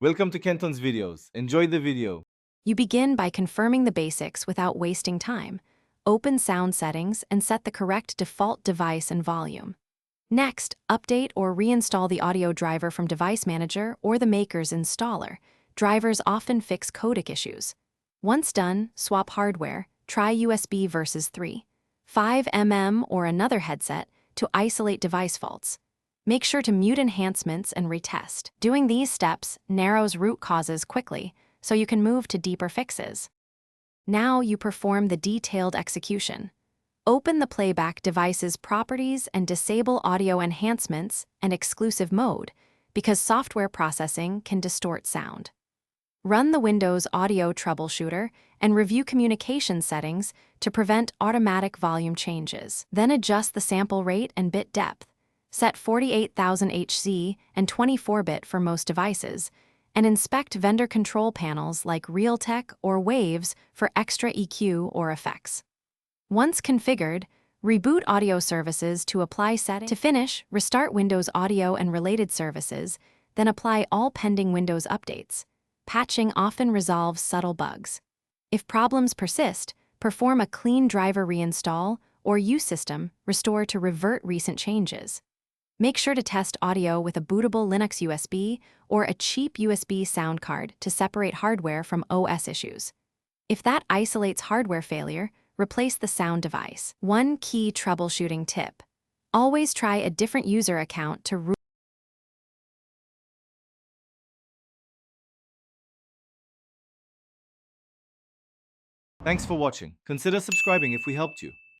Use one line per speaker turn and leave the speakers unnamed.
Welcome to Kenton's videos. Enjoy the video.
You begin by confirming the basics without wasting time. Open sound settings and set the correct default device and volume. Next, update or reinstall the audio driver from Device Manager or the maker's installer. Drivers often fix codec issues. Once done, swap hardware, try USB versus 3.5 or another headset to isolate device faults. Make sure to mute enhancements and retest. Doing these steps narrows root causes quickly, so you can move to deeper fixes. Now you perform the detailed execution. Open the playback device's properties and disable audio enhancements and exclusive mode, because software processing can distort sound. Run the Windows Audio Troubleshooter and review communication settings to prevent automatic volume changes. Then adjust the sample rate and bit depth. Set 48,000 Hz and 24-bit for most devices, and inspect vendor control panels like Realtek or Waves for extra EQ or effects. Once configured, reboot audio services to apply settings. To finish, restart Windows Audio and related services, then apply all pending Windows updates. Patching often resolves subtle bugs. If problems persist, perform a clean driver reinstall or U-System restore to revert recent changes. Make sure to test audio with a bootable Linux USB or a cheap USB sound card to separate hardware from OS issues. If that isolates hardware failure, replace the sound device. One key troubleshooting tip: always try a different user account to root.
Thanks for watching. Consider subscribing if we helped you.